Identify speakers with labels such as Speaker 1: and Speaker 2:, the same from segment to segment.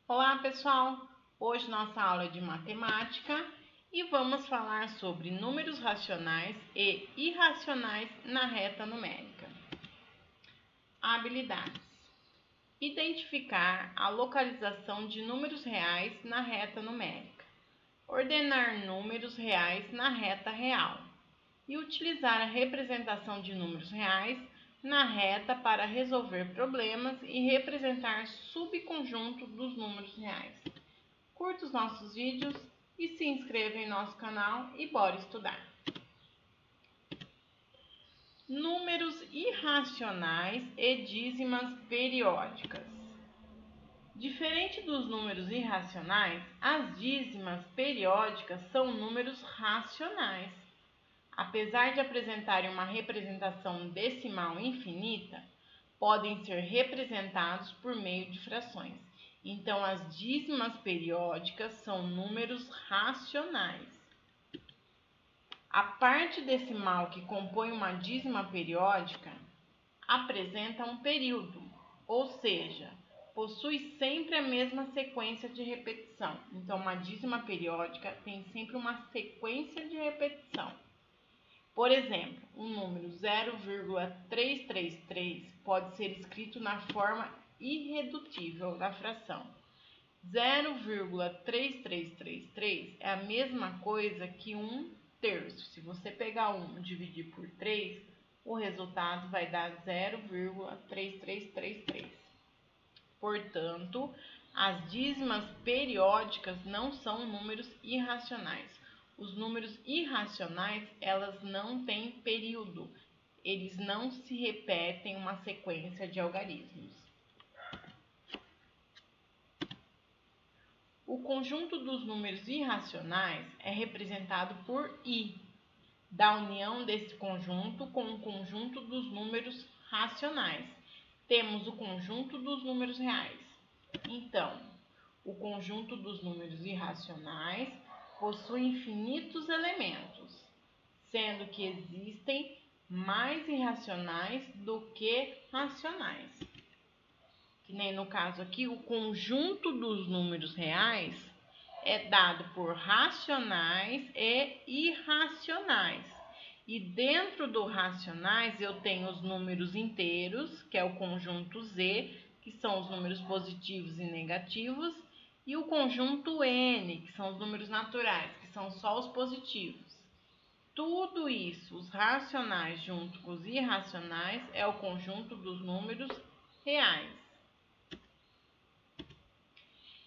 Speaker 1: Olá pessoal, hoje nossa aula é de matemática e vamos falar sobre números racionais e irracionais na reta numérica. Habilidades: identificar a localização de números reais na reta numérica, ordenar números reais na reta real e utilizar a representação de números reais na reta para resolver problemas e representar subconjunto dos números reais. Curta os nossos vídeos e se inscreva em nosso canal e bora estudar. Números irracionais e dízimas periódicas. Diferente dos números irracionais, as dízimas periódicas são números racionais. Apesar de apresentarem uma representação decimal infinita, podem ser representados por meio de frações. Então, as dízimas periódicas são números racionais. A parte decimal que compõe uma dízima periódica apresenta um período, ou seja, possui sempre a mesma sequência de repetição. Então, uma dízima periódica tem sempre uma sequência de repetição. Por exemplo, o número 0,333 pode ser escrito na forma irredutível da fração. 0,3333 é a mesma coisa que 1/3. Se você pegar 1 e dividir por 3, o resultado vai dar 0,3333. Portanto, as dízimas periódicas não são números irracionais. Os números irracionais, elas não têm período, eles não se repetem uma sequência de algarismos. O conjunto dos números irracionais é representado por I, da união desse conjunto com o conjunto dos números racionais. Temos o conjunto dos números reais. Então, o conjunto dos números irracionais possui infinitos elementos, sendo que existem mais irracionais do que racionais. Que nem no caso aqui, o conjunto dos números reais é dado por racionais e irracionais. E dentro do racionais eu tenho os números inteiros, que é o conjunto Z, que são os números positivos e negativos, e o conjunto N, que são os números naturais, que são só os positivos. Tudo isso, os racionais junto com os irracionais, é o conjunto dos números reais.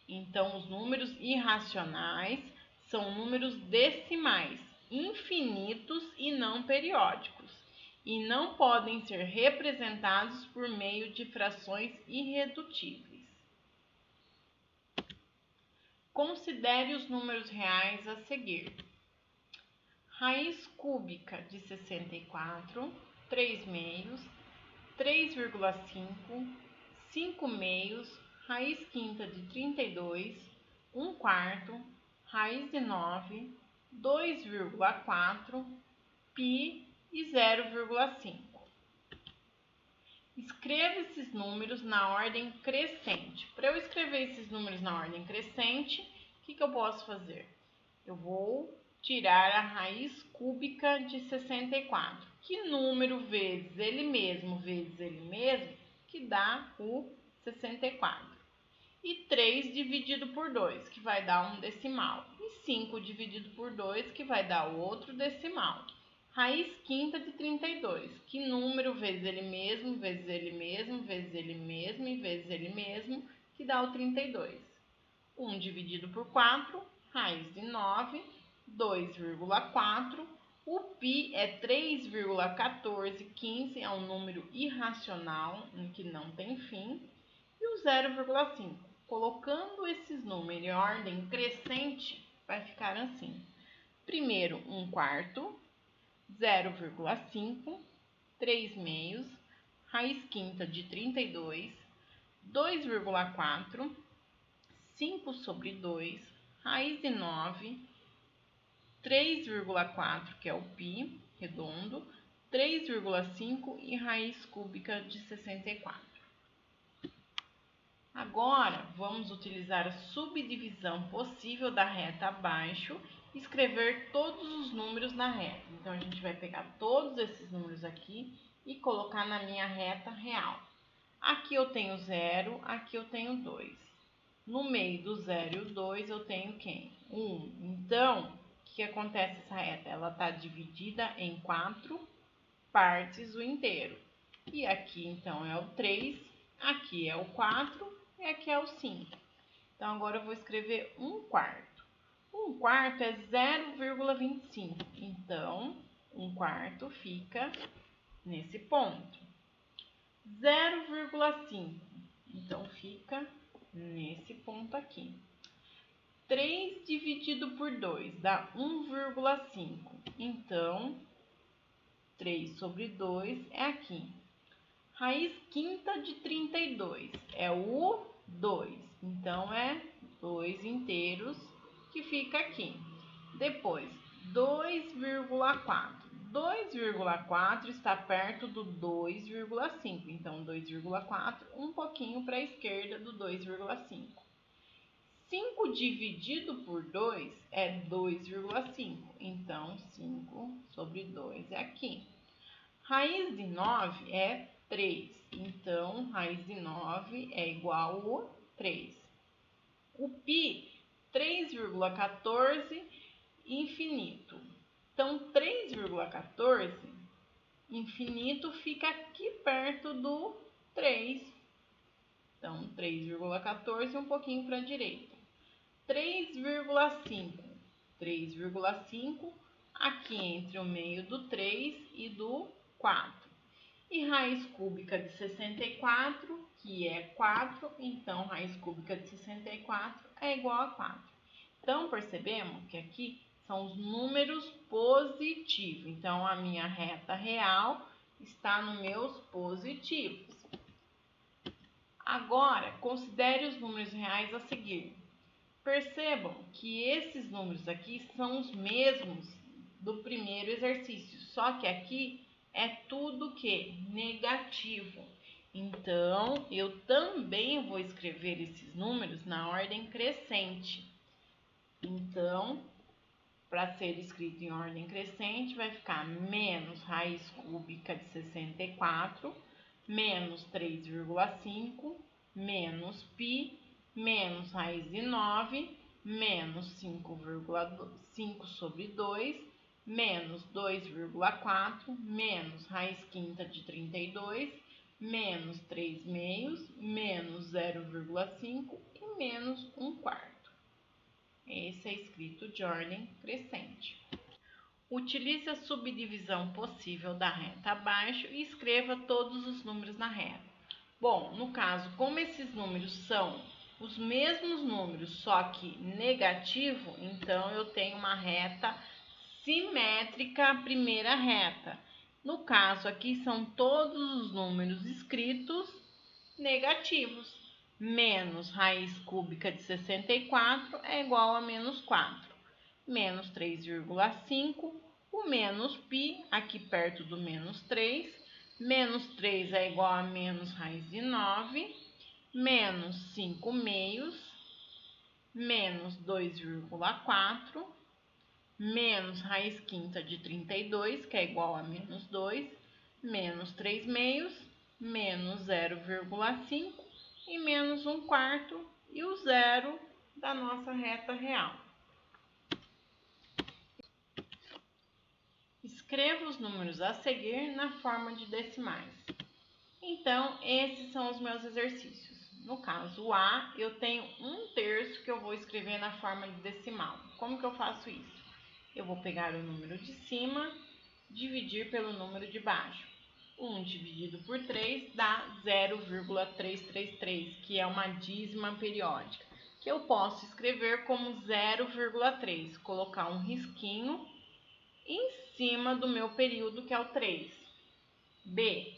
Speaker 1: Então, os números irracionais são números decimais, infinitos e não periódicos, e não podem ser representados por meio de frações irredutíveis. Considere os números reais a seguir. Raiz cúbica de 64, 3 meios, 3,5, 5 meios, raiz quinta de 32, 1 quarto, raiz de 9, 2,4, π e 0,5. Escreva esses números na ordem crescente. Para eu escrever esses números na ordem crescente, o que eu posso fazer? Eu vou tirar a raiz cúbica de 64. Que número vezes ele mesmo, que dá o 64. E 3 dividido por 2, que vai dar um decimal. E 5 dividido por 2, que vai dar o outro decimal. Raiz quinta de 32, que número vezes ele mesmo, vezes ele mesmo, vezes ele mesmo e vezes ele mesmo, que dá o 32. 1 dividido por 4, raiz de 9, 2,4. O π é 3,1415, é um número irracional, que não tem fim. E o 0,5. Colocando esses números em ordem crescente, vai ficar assim. Primeiro, 1 quarto, 0,5, 3 meios, raiz quinta de 32, 2,4, 5 sobre 2, raiz de 9, 3,4, que é o π redondo, 3,5 e raiz cúbica de 64. Agora, vamos utilizar a subdivisão possível da reta abaixo e escrever todos os números na reta. Então, a gente vai pegar todos esses números aqui e colocar na minha reta real. Aqui eu tenho 0, aqui eu tenho 2. No meio do 0 e o 2 eu tenho quem? 1. Então, o que acontece essa reta? Ela está dividida em 4 partes o inteiro. E aqui, então, é o 3, aqui é o 4 e aqui é o 5. Então, agora eu vou escrever 1/4. 1/4 é 0,25. Então, 1/4 fica nesse ponto. 0,5. Então, fica nesse ponto aqui. 3 dividido por 2 dá 1,5. Então, 3 sobre 2 é aqui. Raiz quinta de 32 é o 2. Então, é 2 inteiros que fica aqui. Depois, 2,4. 2,4 está perto do 2,5. Então, 2,4, um pouquinho para a esquerda do 2,5. 5 dividido por 2 é 2,5. Então, 5 sobre 2 é aqui. Raiz de 9 é 3. Então, raiz de 9 é igual a 3. O π, 3,14 infinito. Então, 3,14 infinito fica aqui perto do 3. Então, 3,14 um pouquinho para a direita. 3,5. 3,5 aqui entre o meio do 3 e do 4. E raiz cúbica de 64, que é 4, então raiz cúbica de 64 é igual a 4. Então, percebemos que aqui são os números positivos. Então, a minha reta real está nos meus positivos. Agora, considere os números reais a seguir. Percebam que esses números aqui são os mesmos do primeiro exercício, só que aqui é tudo que negativo. Então, eu também vou escrever esses números na ordem crescente. Então, para ser escrito em ordem crescente, vai ficar menos raiz cúbica de 64, menos 3,5, menos π, menos raiz de 9, menos 5,5 sobre 2, menos 2,4, menos raiz quinta de 32, menos 3 meios, menos 0,5 e menos 1/4. Esse é escrito de ordem crescente. Utilize a subdivisão possível da reta abaixo e escreva todos os números na reta. Bom, no caso, como esses números são os mesmos números, só que negativo, então eu tenho uma reta simétrica à primeira reta. No caso aqui são todos os números escritos negativos. Menos raiz cúbica de 64 é igual a menos 4. Menos 3,5, o menos π, aqui perto do menos 3. Menos 3 é igual a menos raiz de 9. Menos 5 meios. Menos 2,4. Menos raiz quinta de 32, que é igual a menos 2. Menos 3 meios. Menos 0,5. E menos 1/4 e o zero da nossa reta real. Escreva os números a seguir na forma de decimais. Então, esses são os meus exercícios. No caso A, eu tenho 1/3 que eu vou escrever na forma de decimal. Como que eu faço isso? Eu vou pegar o número de cima, dividir pelo número de baixo. 1 dividido por 3 dá 0,333, que é uma dízima periódica, que eu posso escrever como 0,3, colocar um risquinho em cima do meu período, que é o 3. B,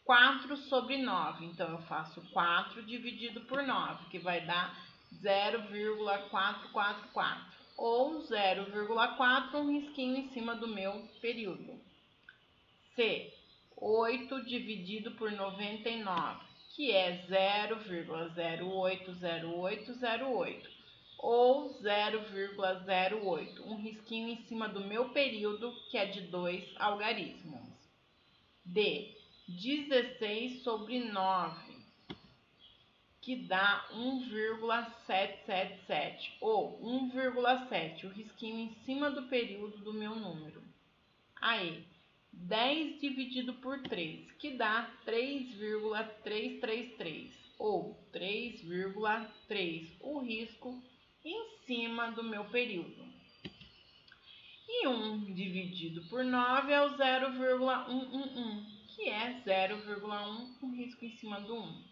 Speaker 1: 4 sobre 9, então eu faço 4 dividido por 9, que vai dar 0,444. ou 0,4, um risquinho em cima do meu período. C, 8 dividido por 99, que é 0,080808, ou 0,08, um risquinho em cima do meu período, que é de 2 algarismos. D, 16 sobre 9, que dá 1,777, ou 1,7, o risquinho em cima do período do meu número. Aí, 10 dividido por 3, que dá 3,333, ou 3,3, o risco em cima do meu período. E 1 dividido por 9 é o 0,111, que é 0,1, o risco em cima do 1.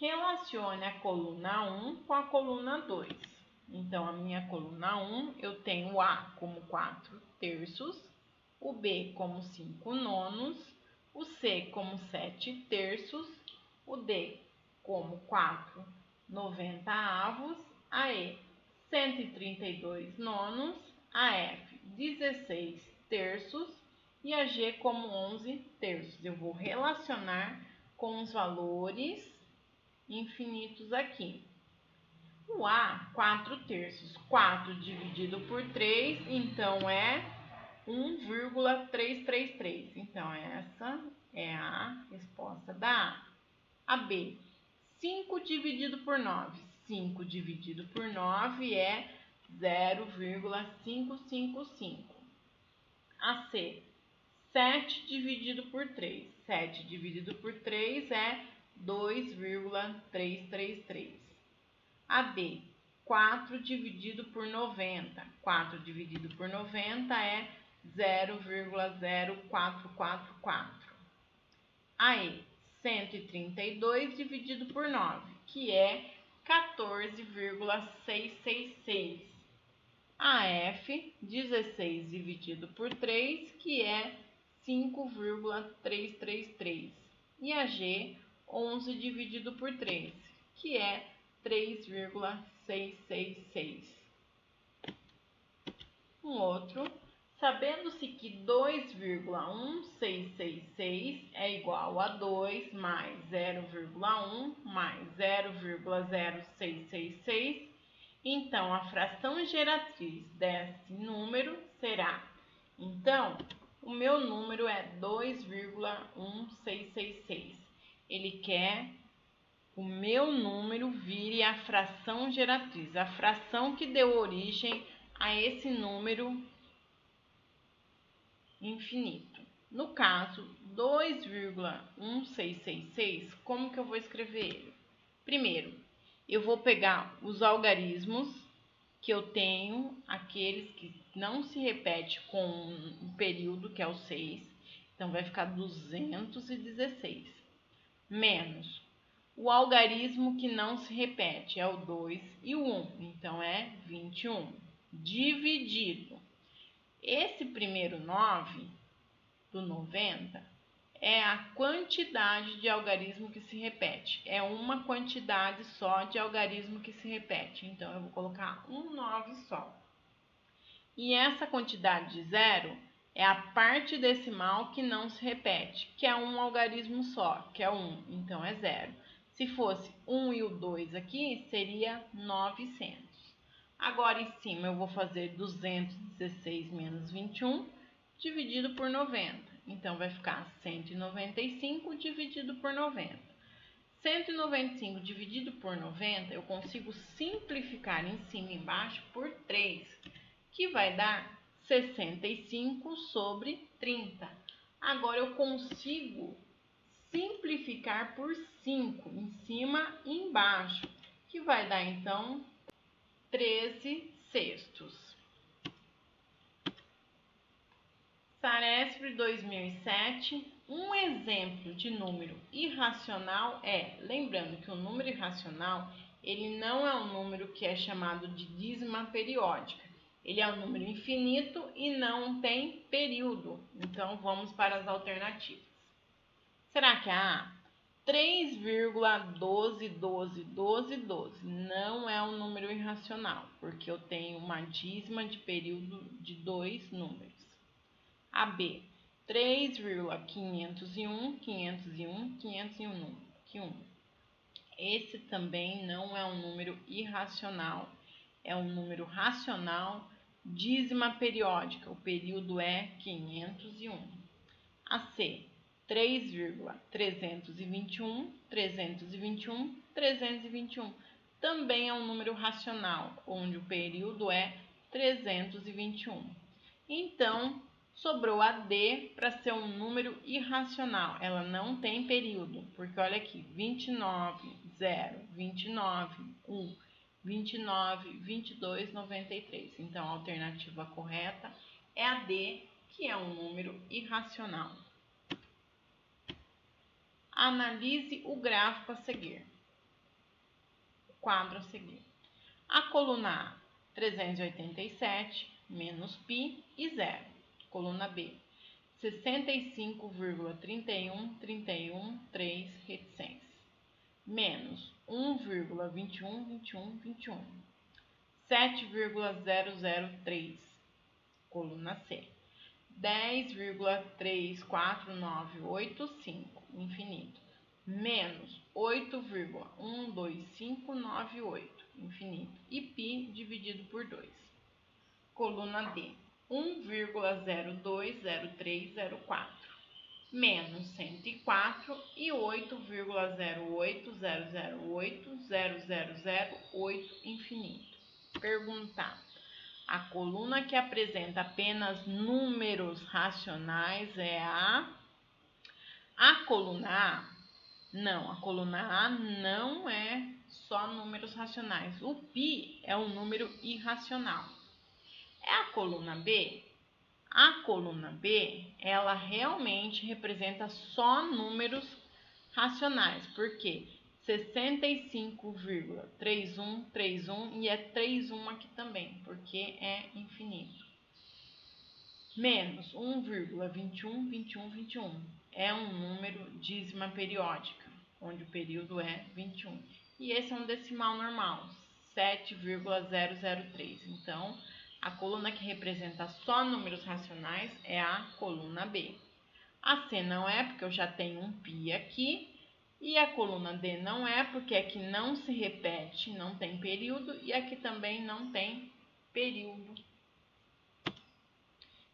Speaker 1: Relacione a coluna 1 com a coluna 2. Então, a minha coluna 1, eu tenho o A como 4 terços, o B como 5 nonos, o C como 7 terços, o D como 4 90avos, a E 132 nonos, a F 16 terços e a G como 11 terços. Eu vou relacionar com os valores infinitos aqui. O A, 4 terços. 4 dividido por 3, então é 1,333. Então, essa é a resposta da A. A B, 5 dividido por 9. 5 dividido por 9 é 0,555. A C, 7 dividido por 3. 7 dividido por 3 é 2,333. A D, 4 dividido por 90. 4 dividido por 90 é 0,0444. A E, 132 dividido por 9, que é 14,666. A F, 16 dividido por 3, que é 5,333. E a G, 11 dividido por 3, que é 3,666. Um outro, sabendo-se que 2,1666 é igual a 2 mais 0,1 mais 0,0666, então a fração geratriz desse número será, então, o meu número é 2,1666. Ele quer o meu número vire a fração geratriz, a fração que deu origem a esse número infinito. No caso, 2,1666, como que eu vou escrever ele? Primeiro, eu vou pegar os algarismos que eu tenho, aqueles que não se repete com um período, que é o 6. Então, vai ficar 216. Menos o algarismo que não se repete, é o 2 e o 1. Então, é 21. Dividido. Esse primeiro 9 do 90 é a quantidade de algarismo que se repete. É uma quantidade só de algarismo que se repete. Então, eu vou colocar um 9 só. E essa quantidade de zero é a parte decimal que não se repete, que é um algarismo só, que é 1. Então, é 0. Se fosse 1 e o 2 aqui, seria 900. Agora, em cima, eu vou fazer 216 menos 21 dividido por 90. Então, vai ficar 195 dividido por 90. 195 dividido por 90, eu consigo simplificar em cima e embaixo por 3, que vai dar 65 sobre 30. Agora, eu consigo simplificar por 5 em cima e embaixo, que vai dar, então, 13 sextos. Saresp 2007, um exemplo de número irracional é, lembrando que o número irracional, ele não é um número que é chamado de dízima periódica. Ele é um número infinito e não tem período. Então, vamos para as alternativas. Será que a A? 3,121212 não é um número irracional, porque eu tenho uma dízima de período de 2 números. AB, 3,501. Esse também não é um número irracional, é um número racional, dízima periódica, o período é 501. AC, 3,321 também é um número racional, onde o período é 321. Então, sobrou a D para ser um número irracional. Ela não tem período, porque olha aqui, 29, 0, 29, 1, 29, 22, 93. Então, a alternativa correta é a D, que é um número irracional. Analise o gráfico a seguir. O quadro a seguir. A coluna A, 387, menos π e 0. Coluna B, 65,31 reticências, menos 1,21. 7,003. Coluna C, 10,34985, infinito, menos 8,12598, infinito, e π dividido por 2. Coluna D, 1,020304, menos 104 e 8,080080008, infinito. Perguntar. A coluna que apresenta apenas números racionais é a coluna A. Não, a coluna A não é só números racionais. O π é um número irracional. É a coluna B? A coluna B, ela realmente representa só números racionais. Por quê? 65,3131 e é 31 aqui também, porque é infinito. Menos 1,21. É um número dízima periódica, onde o período é 21. E esse é um decimal normal, 7,003. Então, a coluna que representa só números racionais é a coluna B. A C não é, porque eu já tenho um π aqui. E a coluna D não é, porque aqui não se repete, não tem período. E aqui também não tem período.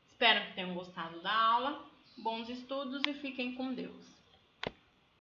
Speaker 1: Espero que tenham gostado da aula. Bons estudos e fiquem com Deus.